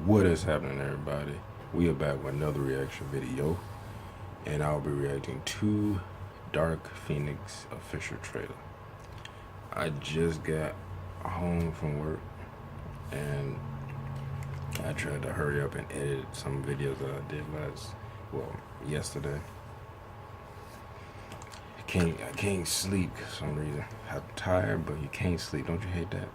What is happening, everybody? We are back with another reaction video, and I'll be reacting to Dark Phoenix official trailer. I just got home from work, and I tried to hurry up and edit some videos that I did yesterday. I can't sleep for some reason. I'm tired, but you can't sleep. Don't you hate that?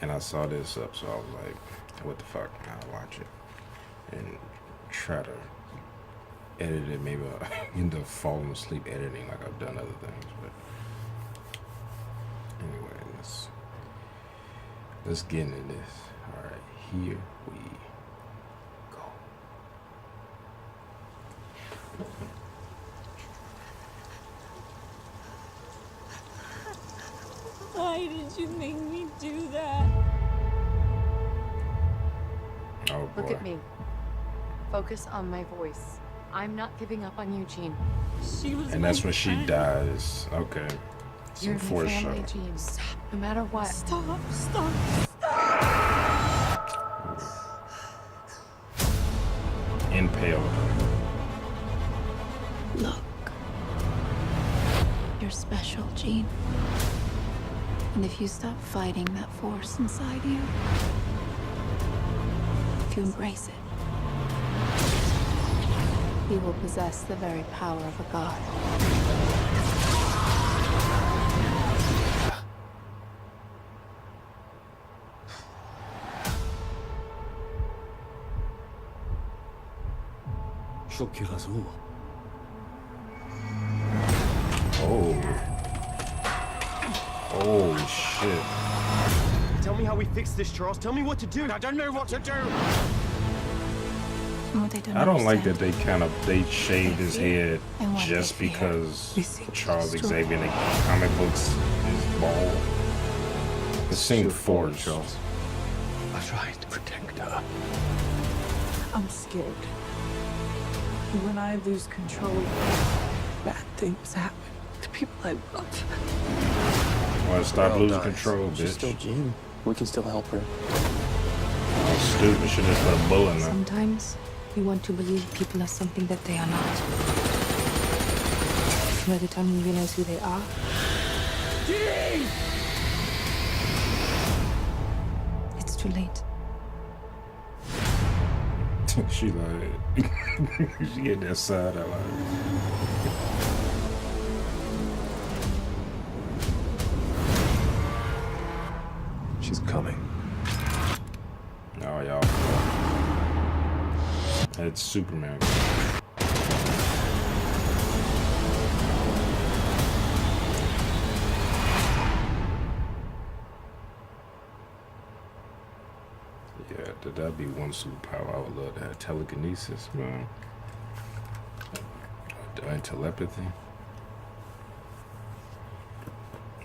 And I saw this up, so I was like, what the fuck? I'll watch it and try to edit it. Maybe I'll end up falling asleep editing like I've done other things. But anyway, let's get into this. All right, here we go. Why did you make me do that? Oh boy. Look at me. Focus on my voice. I'm not giving up on you, Jean. She was And that's when she dies. Okay. You're Some my family, foreshadow. Jean. No matter what. Stop. Impaled. Look. You're special, Jean. And if you stop fighting that force inside you, if you embrace it, you will possess the very power of a god. She'll kill us all. Oh shit. Tell me how we fix this, Charles. Tell me what to do. I don't know what to do. I don't like that they shaved his head just because Charles Xavier in the comic books is bald. It seemed forced. Charles. I tried to protect her. I'm scared. When I lose control, bad things happen to people I love. Well, stop Well, losing guys, control, she's bitch. still Jean. We can still help her. Oh, stupid. Should have put a bullet in her. Sometimes we want to believe people are something that they are not. By the time we realize who they are, it's too late. She like, she get that side out. She's coming. Oh, y'all. That's Superman. Yeah, that'd be one superpower I would love to have. Telekinesis, man. And telepathy.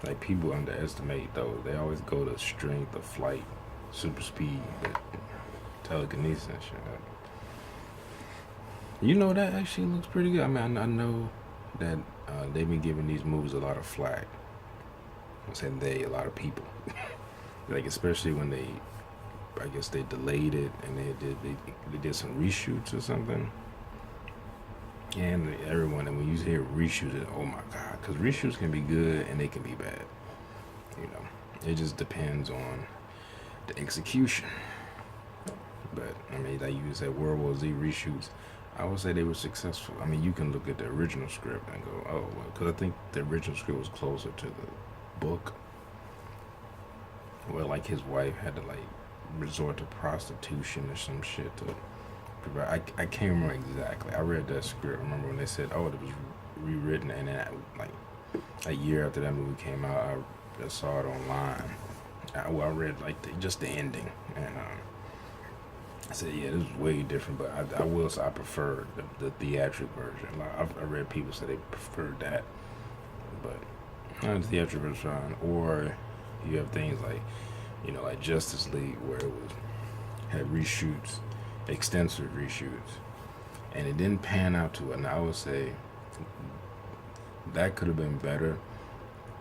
Like, people underestimate those. They always go to strength or flight, super speed, but telekinesis and shit. You know, that actually looks pretty good. I mean, I know that they've been giving these movies a lot of flack. I'm saying a lot of people. Like, especially when I guess they delayed it and they did some reshoots or something. And everyone, and when you hear reshoots, oh my god, because reshoots can be good and they can be bad. You know, it just depends on the execution. But I mean, like you said, World War Z reshoots, I would say they were successful. I mean, you can look at the original script and go, oh, well, because I think the original script was closer to the book. Well, like his wife had to like resort to prostitution or some shit to provide. I can't remember exactly. I read that script. I remember when they said, oh, it was rewritten, and then like a year after that movie came out, I saw it online. I read like just the ending, and I said, yeah, this is way different, but I will say I prefer the theatrical version. Like, I read people say they preferred that, but the theatrical version fine. Or you have things like, you know, like Justice League, where it had reshoots, extensive reshoots, and it didn't pan out to it. And I would say that could have been better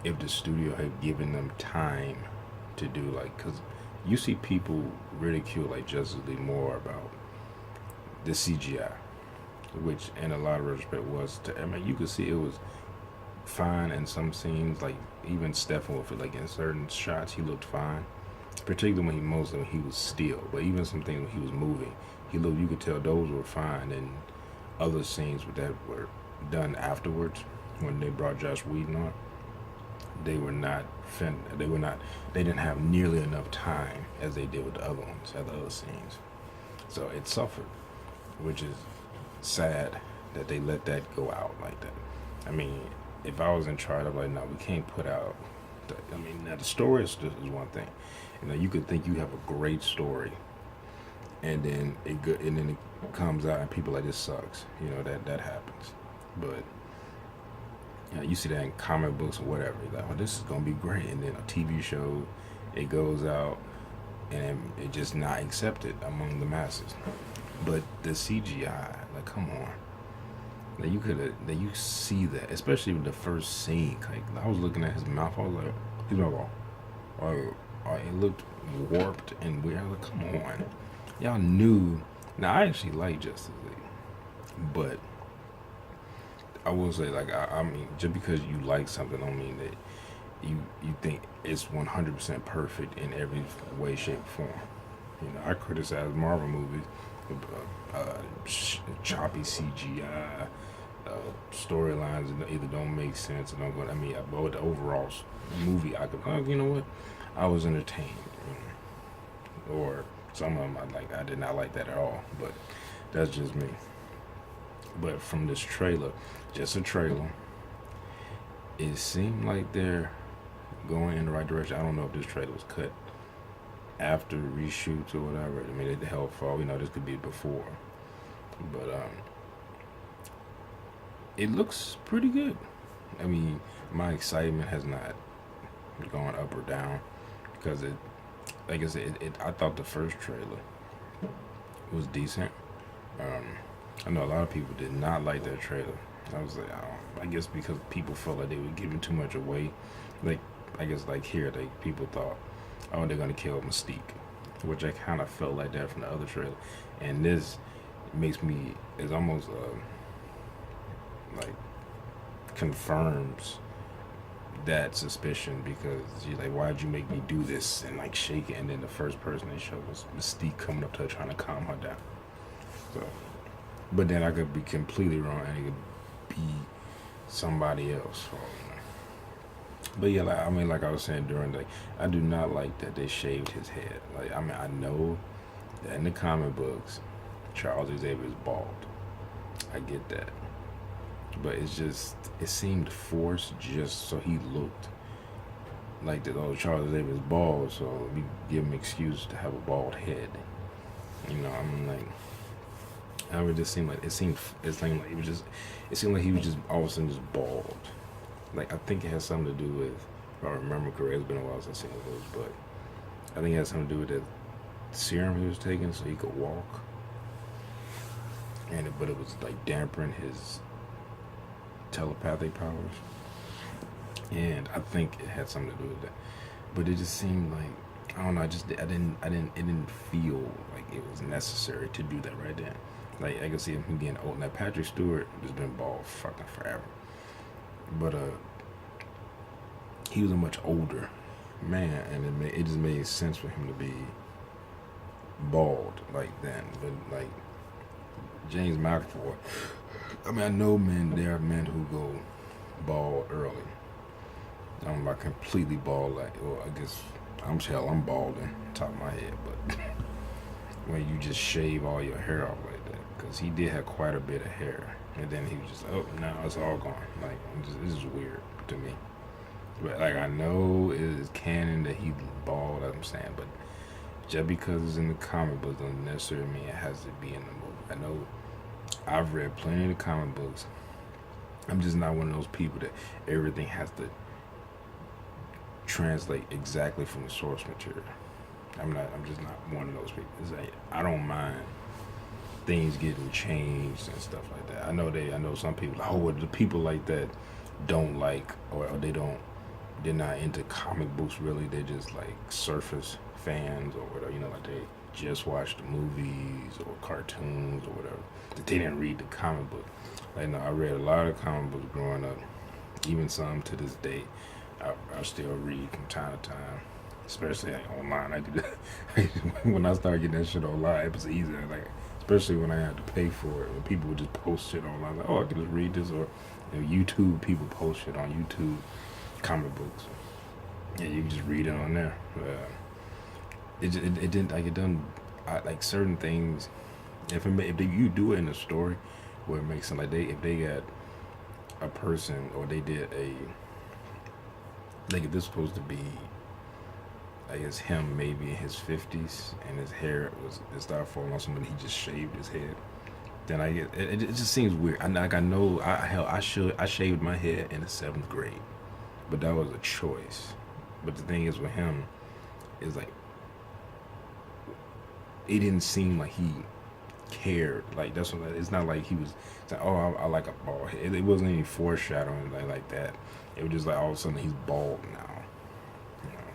if the studio had given them time to do, like, because you see people ridicule like Justice League more about the CGI, which in a lot of respect was. I mean, you could see it was fine in some scenes, like even Steppenwolf, like in certain shots, he looked fine. Particularly when mostly when he was still, but even some things when he was moving, he looked. You could tell those were fine. And other scenes that were done afterwards, when they brought Joss Whedon on, they were not. They didn't have nearly enough time as they did with the other ones, the other scenes. So it suffered, which is sad that they let that go out like that. I mean, if I was in charge, I'm like, no, we can't put out. Now the story is one thing. You know, you could think you have a great story, and then it comes out and people are like, this sucks. You know, that happens. But you know, you see that in comic books or whatever. You're like, oh, this is gonna be great, and then a TV show, it goes out and it just not accepted among the masses. But the CGI, like, come on. That you see that, especially with the first scene. Like, I was looking at his mouth, I was like, he's not wrong. It looked warped and weird. I was like, come on. Y'all knew. Now, I actually like Justice League, but I will say, like, I mean, just because you like something don't mean that you think it's 100% perfect in every way, shape, or form. You know, I criticize Marvel movies with choppy CGI, storylines that either don't make sense or don't go. I mean, but the overall movie, I could, you know what, I was entertained. You know? Or some of them, I did not like that at all. But that's just me. But from this trailer, just a trailer, it seemed like they're going in the right direction. I don't know if this trailer was cut after reshoots or whatever. I mean, it held for, you know, this could be before. But it looks pretty good. I mean, my excitement has not gone up or down because it, like I said, I thought the first trailer was decent. I know a lot of people did not like that trailer. I was like, I guess because people felt like they were giving too much away. Like, I guess like here, people thought, oh, they're gonna kill Mystique, which I kind of felt like that from the other trailer. And this makes me, it's almost like confirms that suspicion, because you're like, why'd you make me do this and like shake it? And then the first person they showed was Mystique coming up to her trying to calm her down. So, but then I could be completely wrong and it could be somebody else. So, but yeah, like, I mean, like I was saying during the, I do not like that they shaved his head. Like, I mean, I know that in the comic books, Charles Xavier is bald. I get that. But it's just, it seemed forced just so he looked like that. Oh, Charles Xavier is bald, so we give him an excuse to have a bald head. You know, I mean, like, I would just seem like, it seemed like he was just all of a sudden just bald. Like, I think it has something to do with, if I remember correctly, it's been a while since I've seen those, but I think it has something to do with the serum he was taking so he could walk. But it was like dampening his telepathic powers. And I think it had something to do with that. But it just seemed like, I don't know, it didn't feel like it was necessary to do that right then. Like, I can see him getting old. Now, Patrick Stewart has been bald fucking forever. But he was a much older man, and it just made sense for him to be bald like then. But like James McAvoy, I mean, I know there are men who go bald early. I'm not completely bald, like, well, I guess I'm balding top of my head, but when you just shave all your hair off like that, because he did have quite a bit of hair. And then he was just, oh, now it's all gone. Like, this is weird to me. But, like, I know it is canon that he's bald, as I'm saying, but just because it's in the comic books doesn't necessarily mean it has to be in the movie. I know I've read plenty of comic books. I'm just not one of those people that everything has to translate exactly from the source material. I'm just not one of those people. It's like, I don't mind things getting changed and stuff like that. I know some people, oh, the people like that don't like, or they don't they're not into comic books really. They're just like surface fans or whatever. You know, like they just watch the movies or cartoons or whatever. That they didn't read the comic book. Like, no, I read a lot of comic books growing up. Even some to this day, I still read from time to time. Especially like, online. I do that. When I started getting that shit online, it was easier. Like, especially when I had to pay for it. When people would just post shit online, like, oh, I can just read this. Or you know, YouTube, people post shit on YouTube, comic books. Yeah, you can just read it on there. It didn't like it done like certain things. If you do it in a story where it makes sense, like if they got a person or they did like if this supposed to be, I guess him maybe in his 50s and his hair it started falling on somebody, he just shaved his head. Then I get it just seems weird. I shaved my head in the 7th grade, but that was a choice. But the thing is with him, is like it didn't seem like he cared. Like that's what it's not like he was like, oh, I like a bald head. It wasn't any foreshadowing like that. It was just like all of a sudden he's bald now. You know,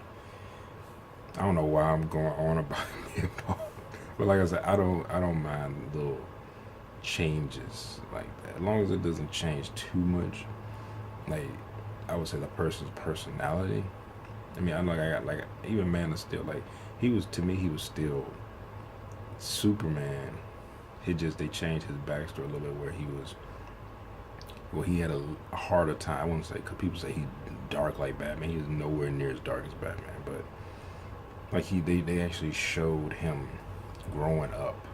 I don't know why I'm going on about being bald, but like I said, I don't mind little changes like that as long as it doesn't change too much. Like I would say the person's personality. I mean, I got like even Man of Steel. Like he was still Superman. They changed his backstory a little bit where he had a harder time. I wouldn't say, because people say he's dark like Batman. He was nowhere near as dark as Batman, but like they actually showed him growing up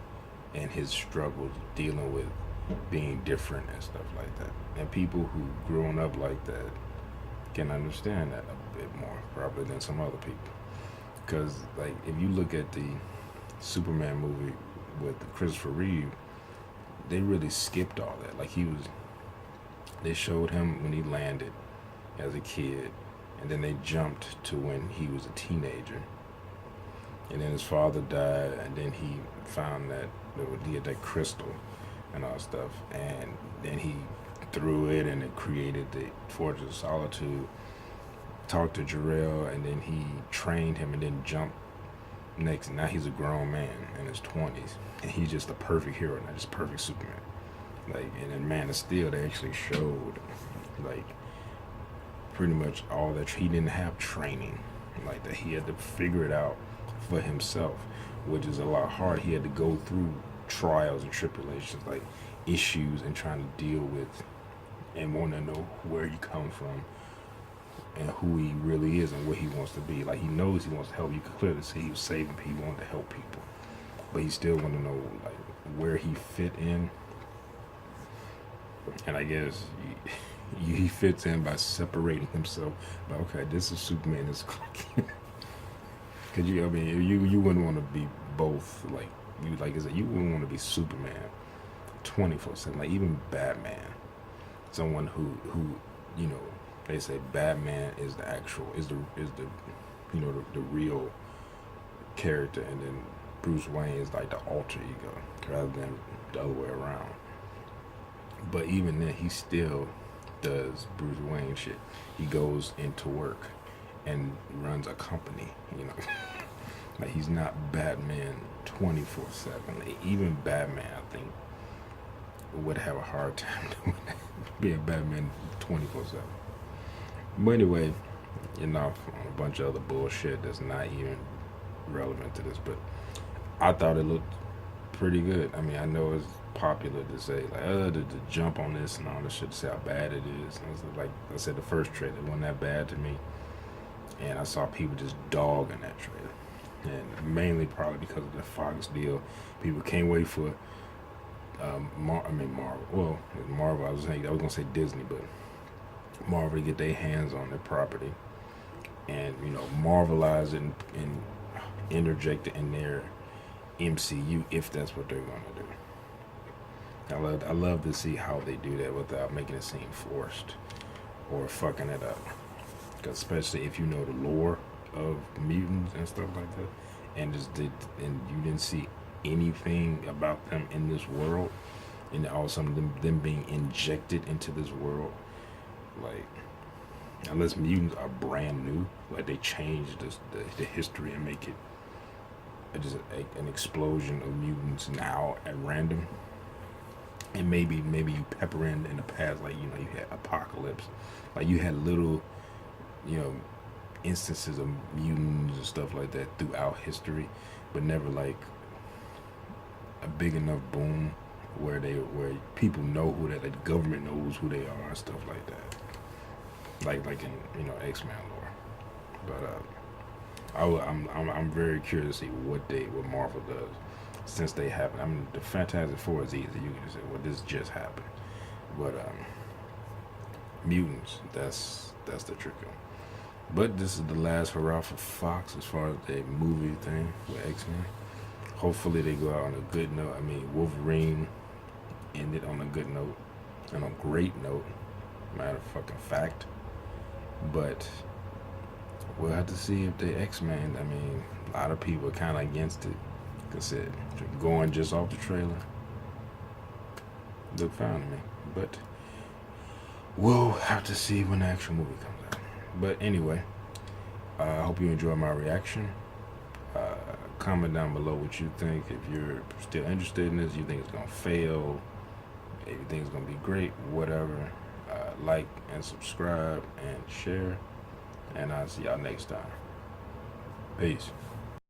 and his struggles dealing with being different and stuff like that. And people who growing up like that can understand that a bit more probably than some other people. Because like if you look at the Superman movie with Christopher Reeve, they really skipped all that. Like they showed him when he landed as a kid, and then they jumped to when he was a teenager, and then his father died, and then he found that he had that crystal and all that stuff, and then he threw it and it created the Fortress of Solitude, talked to Jor-El, and then he trained him and then jumped next. Now he's a grown man in his 20s, and he's just a perfect hero, not just perfect Superman. Like, and in Man of Steel, they actually showed like pretty much all that he didn't have training, like that he had to figure it out for himself, which is a lot hard. He had to go through trials and tribulations, like issues, and trying to deal with and want to know where you come from and who he really is and what he wants to be. Like he knows he wants to help. You can clearly see he was saving people, he wanted to help people, but he still wanted to know like where he fit in. And I guess he fits in by separating himself. But okay, this is Superman. This because you wouldn't want to be both. Like I said, you wouldn't want to be Superman 24/7. Like even Batman, someone who you know, they say Batman is the real character, and then Bruce Wayne is like the alter ego rather than the other way around. But even then, he still does Bruce Wayne shit. He goes into work and runs a company, you know. Like he's not Batman 24/7. Like, even Batman, I think, would have a hard time doing that, being Batman 24/7. But anyway, enough on a bunch of other bullshit that's not even relevant to this. But I thought it looked pretty good. I mean, I know it's popular to say like to jump on this and all this shit to say how bad it is. And it's like I said, the first trailer wasn't that bad to me, and I saw people just dogging that trailer, and mainly probably because of the Fox deal. People can't wait for Marvel. Well, Marvel. I was gonna say Disney, but Marvel to get their hands on their property and Marvelize it and interject it in their MCU if that's what they're gonna do. I love to see how they do that without making it seem forced or fucking it up. Cause especially if you know the lore of mutants and stuff like that, and you didn't see anything about them in this world, and all of a sudden them being injected into this world, like unless mutants are brand new, like they change the history and make it just an explosion of mutants now at random. And maybe you pepper in the past, like, you know, you had Apocalypse, like you had little, you know, instances of mutants and stuff like that throughout history, but never like a big enough boom where people know who they, the government knows who they are and stuff like that, like in, you know, X-Men lore. But I'm very curious to see what Marvel does, since they happen. I mean, the Fantastic Four is easy. You can just say, well, this just happened. But mutants, that's the tricky one. But this is the last hurrah for Fox as far as the movie thing with X-Men. Hopefully they go out on a good note. I mean, Wolverine ended on a good note, and a great note, matter of fucking fact. But we'll have to see if the X-Men, I mean, a lot of people are kind of against it. Like I said, going just off the trailer look fine to me. But we'll have to see when the actual movie comes out. But anyway, I hope you enjoy my reaction. Comment down below what you think. If you're still interested in this, you think it's going to fail, if you think it's going to be great, whatever. Like and subscribe and share. And I'll see y'all next time. Peace.